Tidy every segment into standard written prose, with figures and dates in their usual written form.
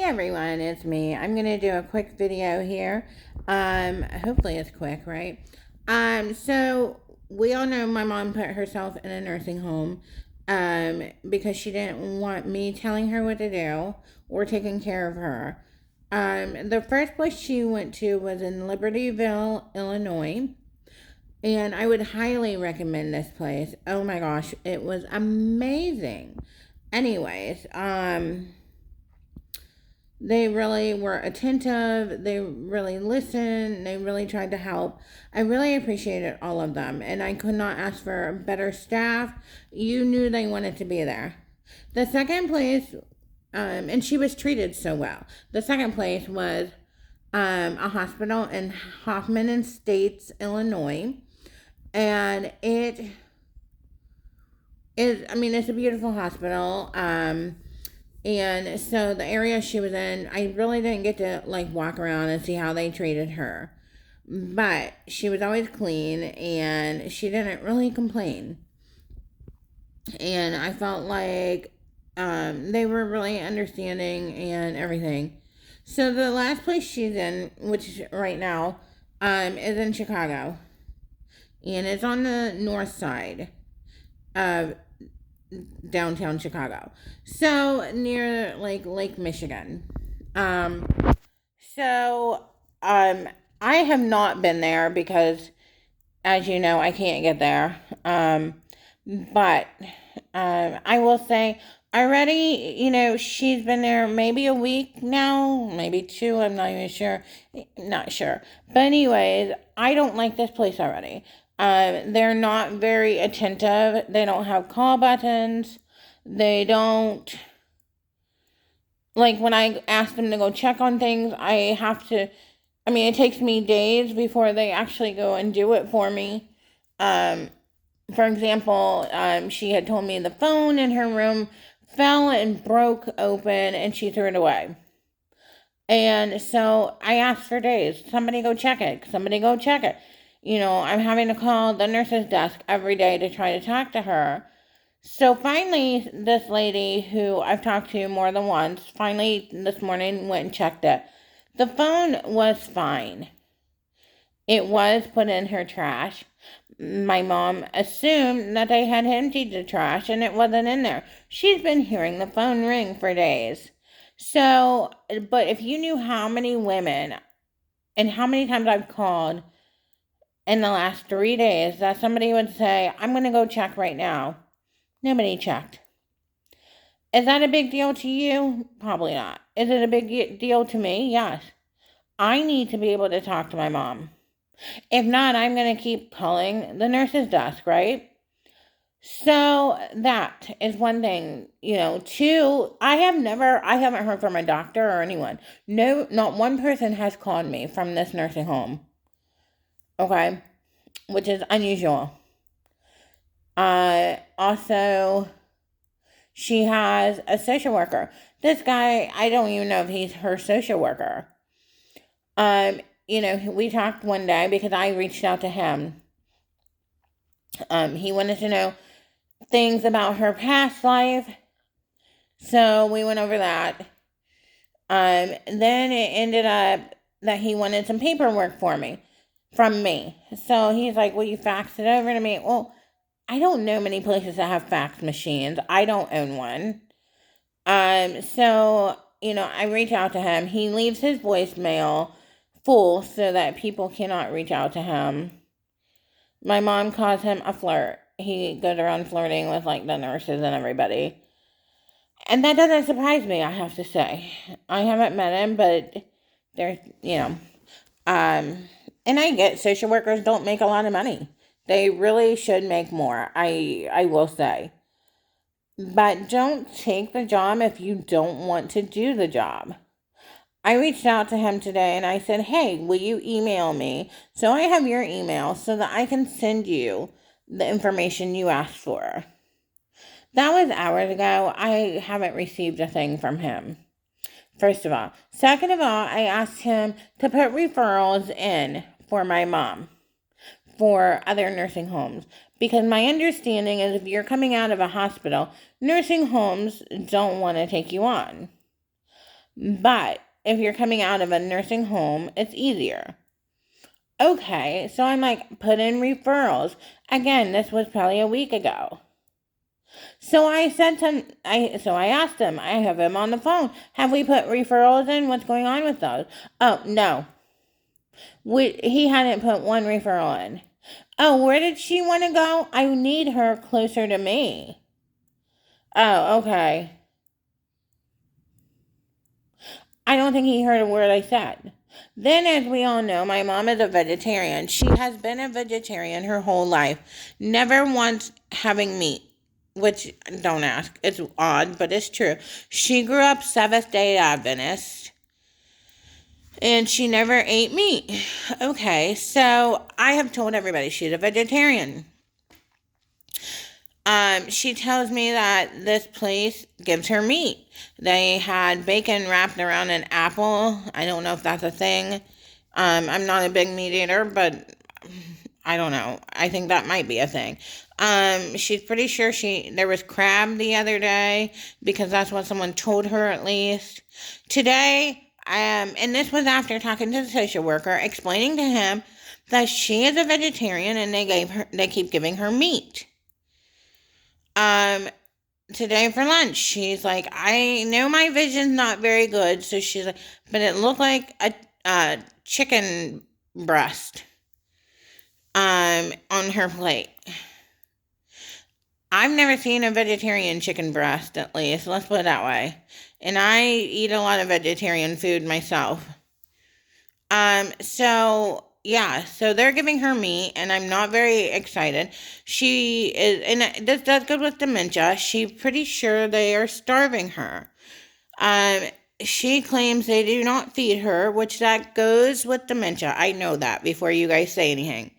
Hey everyone, it's me. I'm gonna do a quick video here. Hopefully it's quick, right? So we all know my mom put herself in a nursing home, because she didn't want me telling her what to do or taking care of her. The first place she went to was in Libertyville, Illinois, and I would highly recommend this place. Oh my gosh, it was amazing. Anyways, they really were attentive. They really listened. They really tried to help. I really appreciated all of them, and I could not ask for better staff. You knew they wanted to be there. The second place, and she was treated so well. The second place was a hospital in Hoffman Estates, Illinois, and it is. I mean, it's a beautiful hospital. And so the area she was in, I really didn't get to like walk around and see how they treated her. But she was always clean and she didn't really complain. And I felt like they were really understanding and everything. So the last place she's in, which right now, is in Chicago. And it's on the north side of downtown Chicago. So near like Lake Michigan. Um so I have not been there because as you know I can't get there. But I will say already, she's been there maybe a week now, maybe two, I'm not even sure. Not sure. But anyways, I don't like this place already. They're not very attentive. They don't have call buttons. They don't, like, when I ask them to go check on things, it takes me days before they actually go and do it for me. For example, she had told me the phone in her room fell and broke open and she threw it away. And so I asked for days. Somebody go check it. Somebody go check it. I'm having to call the nurse's desk every day to try to talk to her. So finally, this lady who I've talked to more than once, finally this morning went and checked it. The phone was fine. It was put in her trash. My mom assumed that they had emptied the trash and it wasn't in there. She's been hearing the phone ring for days. So, but if you knew how many women and how many times I've called in the last 3 days that somebody would say, I'm going to go check right now. Nobody checked. Is that a big deal to you? Probably not. Is it a big deal to me? Yes. I need to be able to talk to my mom. If not, I'm going to keep calling the nurse's desk, right? So that is one thing, Two, I haven't heard from a doctor or anyone. No, not one person has called me from this nursing home. Okay, which is unusual. Also, she has a social worker. This guy, I don't even know if he's her social worker. We talked one day because I reached out to him. He wanted to know things about her past life. So we went over that. Then it ended up that he wanted some paperwork from me. So he's like, will you fax it over to me? Well, I don't know many places that have fax machines. I don't own one. So, I reach out to him. He leaves his voicemail full so that people cannot reach out to him. My mom calls him a flirt. He goes around flirting with like the nurses and everybody. And that doesn't surprise me, I have to say. I haven't met him, but there's, and I get social workers don't make a lot of money. They really should make more, I will say. But don't take the job if you don't want to do the job. I reached out to him today and I said, hey, will you email me? So I have your email so that I can send you the information you asked for. That was hours ago. I haven't received a thing from him. First of all. Second of all, I asked him to put referrals in for my mom for other nursing homes. Because my understanding is if you're coming out of a hospital, nursing homes don't want to take you on. But if you're coming out of a nursing home, it's easier. Okay, so I'm like, put in referrals. Again, this was probably a week ago. So I said to I asked him, I have him on the phone. Have we put referrals in? What's going on with those? Oh, no. He hadn't put one referral in. Oh, where did she want to go? I need her closer to me. Oh, okay. I don't think he heard a word I said. Then, as we all know, my mom is a vegetarian. She has been a vegetarian her whole life, never once having meat, which don't ask. It's odd, but it's true. She grew up Seventh-day Adventist, and she never ate meat. Okay, so I have told everybody she's a vegetarian. She tells me that this place gives her meat. They had bacon wrapped around an apple. I don't know if that's a thing. I'm not a big meat eater, but I don't know. I think that might be a thing. She's pretty sure there was crab the other day because that's what someone told her at least. Today, and this was after talking to the social worker, explaining to him that she is a vegetarian and they keep giving her meat. Today for lunch, she's like, I know my vision's not very good, so she's like, but it looked like a chicken breast, on her plate. I've never seen a vegetarian chicken breast, at least, let's put it that way. And I eat a lot of vegetarian food myself. So yeah, so they're giving her meat, and I'm not very excited. She is, and this does good with dementia. She's pretty sure they are starving her. Um, she claims they do not feed her, which that goes with dementia. I know that before you guys say anything.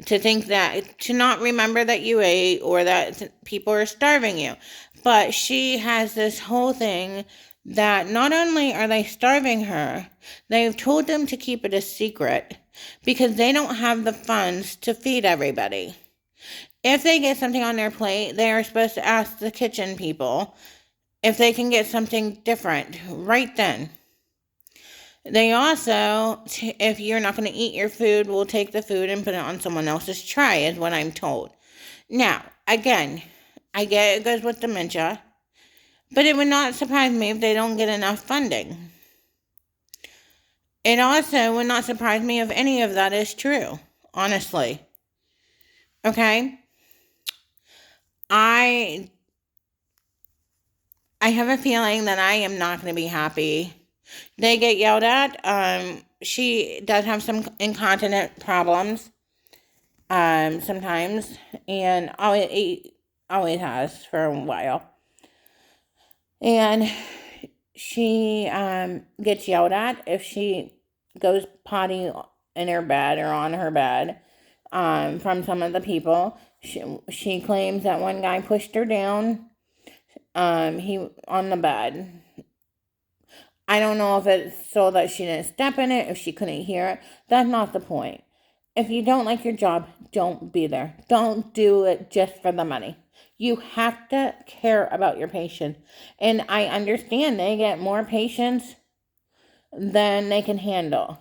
To not remember that you ate or that people are starving you. But she has this whole thing that not only are they starving her, they've told them to keep it a secret because they don't have the funds to feed everybody. If they get something on their plate, they are supposed to ask the kitchen people if they can get something different right then. They also, if you're not going to eat your food, will take the food and put it on someone else's tray, is what I'm told. Now, again, I get it goes with dementia, but it would not surprise me if they don't get enough funding. It also would not surprise me if any of that is true, honestly. Okay? I have a feeling that I am not going to be happy. They get yelled at. She does have some incontinent problems, sometimes, and always has for a while. And she gets yelled at if she goes potty in her bed or on her bed, from some of the people. She claims that one guy pushed her down, he on the bed. I don't know if it's so that she didn't step in it, if she couldn't hear it. That's not the point. If you don't like your job, don't be there. Don't do it just for the money. You have to care about your patients. And I understand they get more patients than they can handle.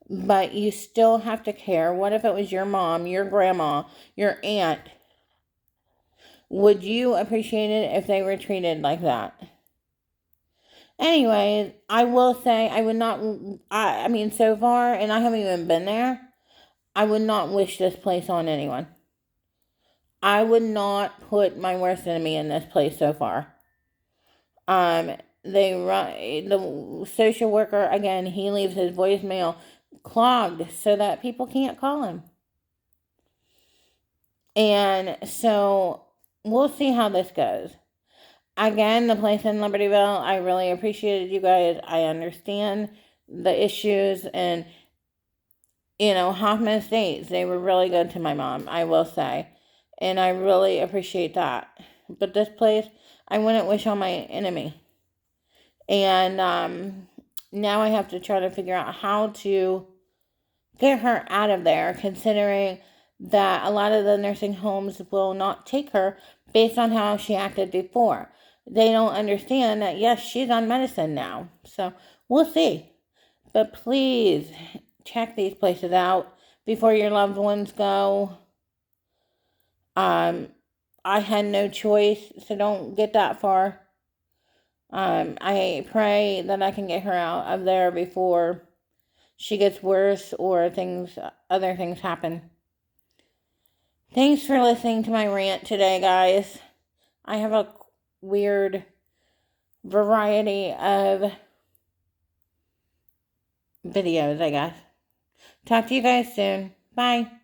But you still have to care. What if it was your mom, your grandma, your aunt? Would you appreciate it if they were treated like that? Anyways, I will say I would not, I mean, so far, and I haven't even been there, I would not wish this place on anyone. I would not put my worst enemy in this place so far. The social worker, again, he leaves his voicemail clogged so that people can't call him. And so we'll see how this goes. Again, the place in Libertyville, I really appreciated you guys. I understand the issues, and Hoffman Estates, they were really good to my mom, I will say. And I really appreciate that. But this place, I wouldn't wish on my enemy. And now I have to try to figure out how to get her out of there, considering that a lot of the nursing homes will not take her based on how she acted before. they don't understand that, yes, she's on medicine now. So we'll see. But please check these places out before your loved ones go. I had no choice, so don't get that far. I pray that I can get her out of there before she gets worse or other things happen. Thanks for listening to my rant today, guys. I have a weird variety of videos, I guess. Talk to you guys soon. Bye.